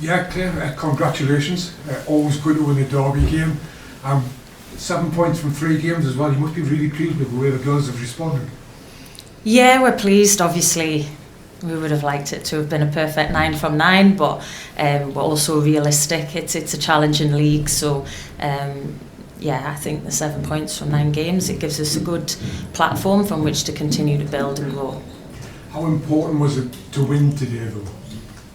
Yeah, Claire, congratulations. Always good to win a derby game. 7 points from 3 games as well. You must be really pleased with the way the girls have responded. Yeah, we're pleased. Obviously, we would have liked it to have been a perfect 9 from 9, but we're also realistic. It's a challenging league, so I think the 7 points from 9 games, it gives us a good platform from which to continue to build and grow. How important was it to win today, though?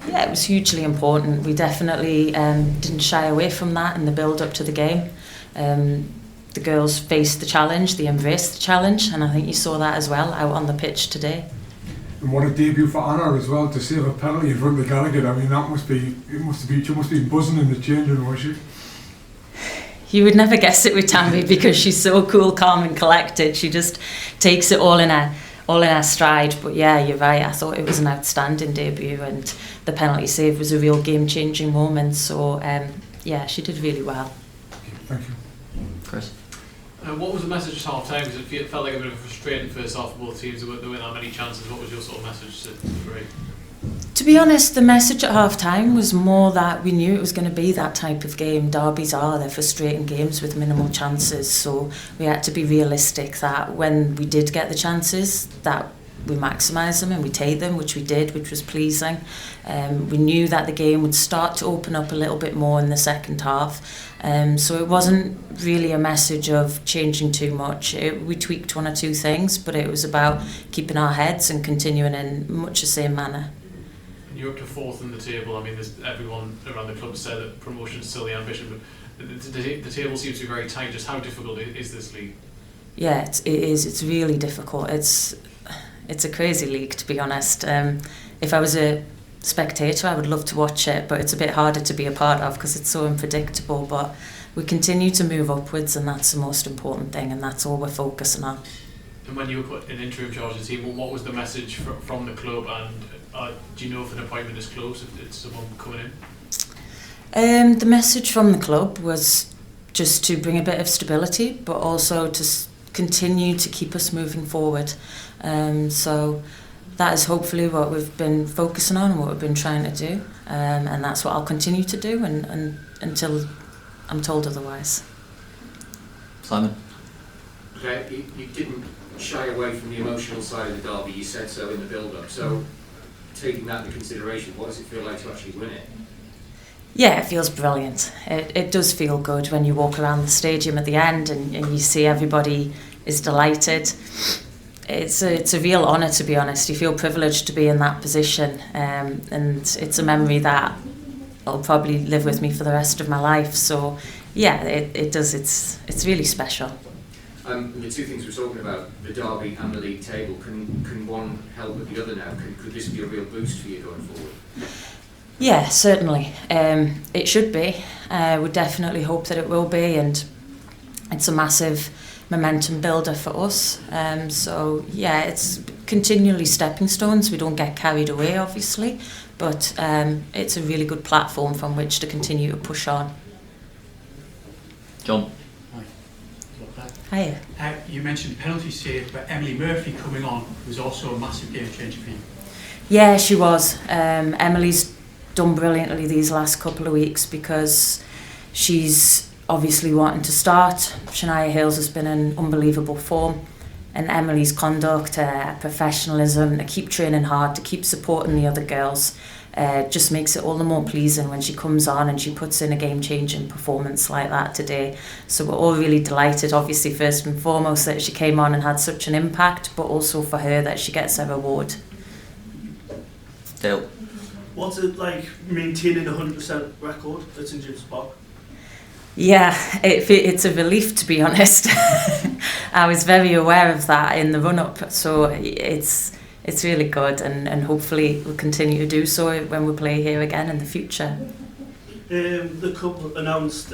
Yeah, it was hugely important. We definitely didn't shy away from that in the build-up to the game. The girls faced the challenge, they embraced the challenge, and I think you saw that as well out on the pitch today. And what a debut for Anna as well, to save a penalty in front of Gallagher. I mean, she must be buzzing in the changing room, was she? You would never guess it with Tammy because she's so cool, calm and collected. She just takes it all in her stride. But yeah, you're right. I thought it was an outstanding debut, and the penalty save was a real game-changing moment. So she did really well. Thank you. Chris? What was the message at half time? Because it felt like a bit of a frustrating first half for both teams. There weren't that many chances. What was your sort of message to Free? To be honest, the message at half time was more that we knew it was going to be that type of game. Derbies they're frustrating games with minimal chances, so we had to be realistic that when we did get the chances, that we maximise them and we take them, which we did, which was pleasing. We knew that the game would start to open up a little bit more in the second half, so it wasn't really a message of changing too much. We tweaked 1 or 2 things, but it was about keeping our heads and continuing in much the same manner. You're up to 4th in the table. I mean, everyone around the club said that promotion is still the ambition, but the table seems to be very tight. Just how difficult is this league? Yeah, it is. It's really difficult. It's a crazy league, to be honest. If I was a spectator, I would love to watch it, but it's a bit harder to be a part of because it's so unpredictable. But we continue to move upwards, and that's the most important thing, and that's all we're focusing on. And when you were put in interim charge of the team, what was the message from the club, and do you know if an appointment is close, if it's someone coming in? The message from the club was just to bring a bit of stability, but also to continue to keep us moving forward. So that is hopefully what we've been focusing on and what we've been trying to do, and that's what I'll continue to do and until I'm told otherwise. Simon? Okay, you didn't shy away from the emotional side of the derby, you said so in the build-up, so taking that into consideration, what does it feel like to actually win it? Yeah, it feels brilliant. It does feel good when you walk around the stadium at the end and you see everybody is delighted. It's a real honour, to be honest. You feel privileged to be in that position, and it's a memory that will probably live with me for the rest of my life. So yeah, it does. It's really special. The 2 things we're talking about, the derby and the league table, can one help with the other now? Could this be a real boost for you going forward? Yeah, certainly. It should be. We definitely hope that it will be, and it's a massive momentum builder for us. So yeah, it's continually stepping stones. We don't get carried away, obviously, but it's a really good platform from which to continue to push on. John? Hiya. You mentioned penalty save, but Emily Murphy coming on was also a massive game changer for you. Yeah, she was. Emily's done brilliantly these last couple of weeks because she's obviously wanting to start. Shania Hales has been in unbelievable form, and Emily's conduct, professionalism, to keep training hard, to keep supporting the other girls, just makes it all the more pleasing when she comes on and she puts in a game-changing performance like that today. So we're all really delighted, obviously, first and foremost, that she came on and had such an impact, but also for her that she gets her reward. Dale? What's it like maintaining a 100% record at St James Park? Yeah, it's a relief, to be honest. I was very aware of that in the run-up, so it's really good, and hopefully we'll continue to do so when we play here again in the future. The club announced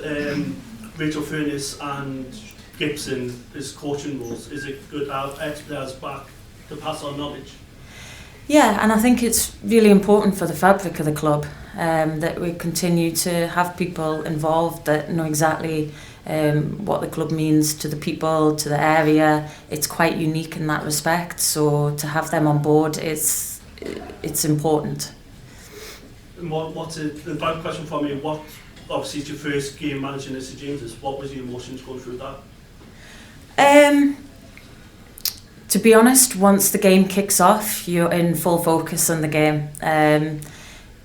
Rachel Furness and Gibson as coaching roles. Is it good to have ex-players back to pass on knowledge? Yeah, and I think it's really important for the fabric of the club that we continue to have people involved that know exactly what the club means to the people, to the area. It's quite unique in that respect, so to have them on board, it's important. what's the bad question for me? What obviously it's your first game managing St James's. What was your emotions going through that? To be honest, once the game kicks off, you're in full focus on the game.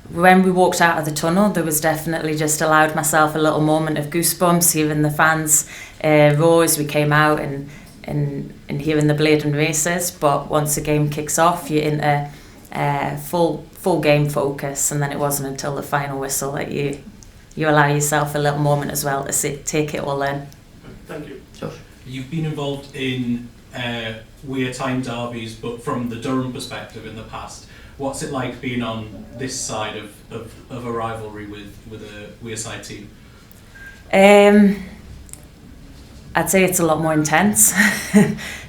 When we walked out of the tunnel, there was definitely just allowed myself a little moment of goosebumps, hearing the fans roar as we came out and hearing the Bladen races. But once the game kicks off, you're in a full game focus, and then it wasn't until the final whistle that you allow yourself a little moment as well to take it all in. Thank you. Josh. You've been involved in Weir time derbies, but from the Durham perspective in the past. What's it like being on this side of a rivalry with a Wearside team? I'd say it's a lot more intense.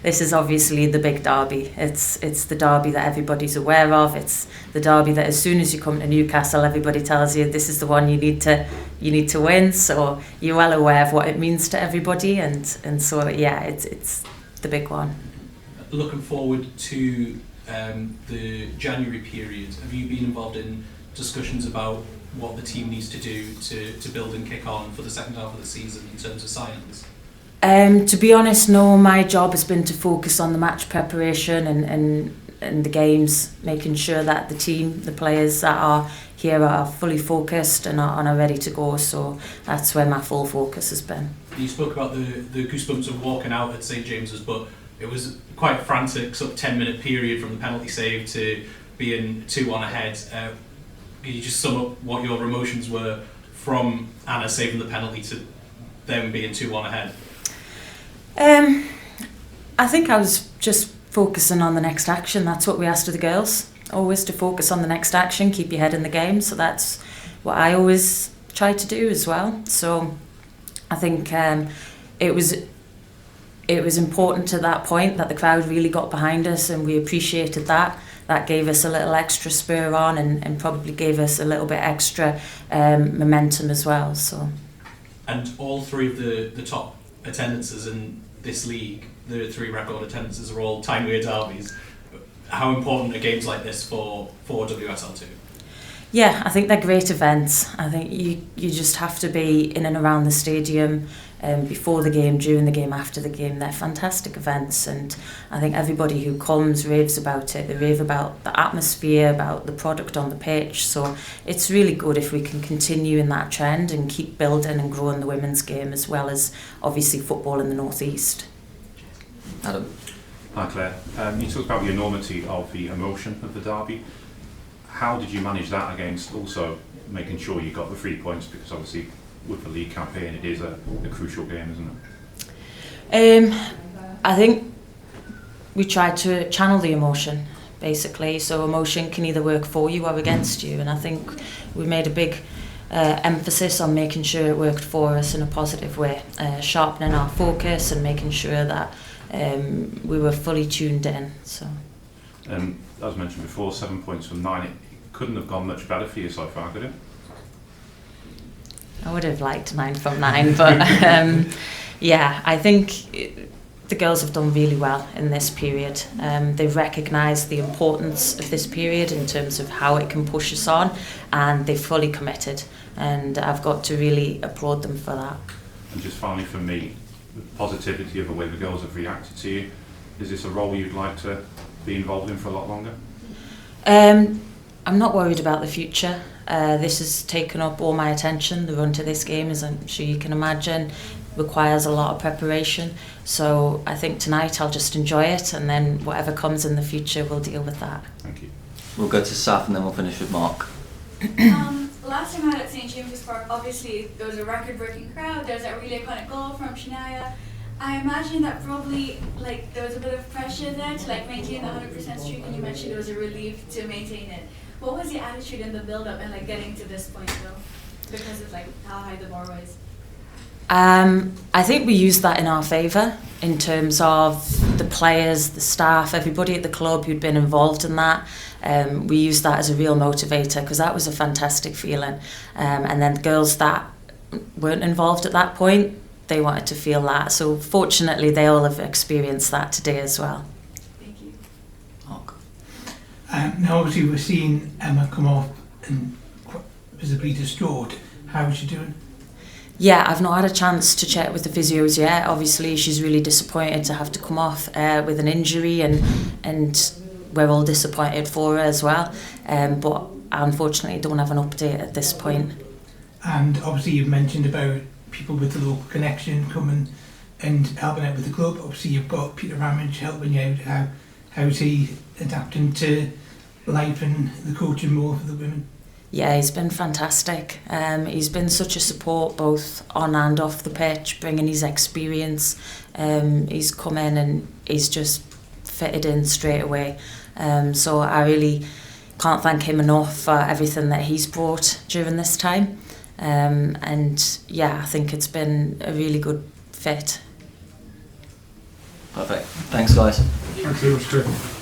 This is obviously the big derby. It's the derby that everybody's aware of. It's the derby that as soon as you come to Newcastle, everybody tells you this is the one you need to win. So you're well aware of what it means to everybody, and so yeah, it's the big one. Looking forward to the January period, have you been involved in discussions about what the team needs to do to build and kick on for the second half of the season in terms of signings? To be honest, no, my job has been to focus on the match preparation and the games, making sure that the team, the players that are here are fully focused and are ready to go, so that's where my full focus has been. You spoke about the goosebumps of walking out at St James's, but it was quite a frantic sort of 10-minute period from the penalty save to being 2-1 ahead. Can you just sum up what your emotions were from Anna saving the penalty to them being 2-1 ahead? I think I was just focusing on the next action. That's what we asked of the girls, always to focus on the next action, keep your head in the game. So that's what I always try to do as well. So I think it was important to that point that the crowd really got behind us, and we appreciated that. That gave us a little extra spur on and probably gave us a little bit extra momentum as well. So. And all three of the top attendances in this league, the three record attendances, are all Tyne-Wear derbies. How important are games like this for WSL2? Yeah, I think they're great events. I think you just have to be in and around the stadium before the game, during the game, after the game. They're fantastic events, and I think everybody who comes raves about it. They rave about the atmosphere, about the product on the pitch. So it's really good if we can continue in that trend and keep building and growing the women's game, as well as obviously football in the North East. Adam. Hi Claire. You talked about the enormity of the emotion of the derby. How did you manage that against also making sure you got the 3 points? Because obviously with the league campaign it is a crucial game, isn't it? I think we tried to channel the emotion, basically. So emotion can either work for you or against you, and I think we made a big emphasis on making sure it worked for us in a positive way, sharpening our focus and making sure that we were fully tuned in. So. As mentioned before, 7 points from 9. It couldn't have gone much better for you so far, could it? I would have liked 9 from 9, but yeah, I think the girls have done really well in this period. They've recognised the importance of this period in terms of how it can push us on, and they've fully committed, and I've got to really applaud them for that. And just finally for me, the positivity of the way the girls have reacted to you, is this a role you'd like to be involved in for a lot longer? I'm not worried about the future. This has taken up all my attention. The run to this game, as I'm sure you can imagine, requires a lot of preparation. So I think tonight I'll just enjoy it, and then whatever comes in the future, we'll deal with that. Thank you. We'll go to Saf and then we'll finish with Mark. Last time I had at St James's Park, obviously there was a record-breaking crowd. There was that really iconic goal from Shania. I imagine that probably there was a bit of pressure there to maintain the 100% streak, and you mentioned it was a relief to maintain it. What was the attitude in the build-up and getting to this point though, because of how high the bar was? I think we used that in our favour in terms of the players, the staff, everybody at the club who'd been involved in that. We used that as a real motivator, because that was a fantastic feeling. And then the girls that weren't involved at that point, they wanted to feel that. So fortunately, they all have experienced that today as well. Thank you. Mark. Now obviously we're seeing Emma come off and visibly distraught. How is she doing? Yeah, I've not had a chance to chat with the physios yet. Obviously, she's really disappointed to have to come off with an injury, and we're all disappointed for her as well. But I unfortunately don't have an update at this point. And obviously you've mentioned about people with the local connection coming and helping out with the club. Obviously you've got Peter Ramage helping you out. How's he adapting to life and the coaching role for the women? Yeah, he's been fantastic. He's been such a support both on and off the pitch, bringing his experience. He's come in and he's just fitted in straight away. So I really can't thank him enough for everything that he's brought during this time. And yeah, I think it's been a really good fit. Perfect. Thanks, guys. Thanks very much, Chris.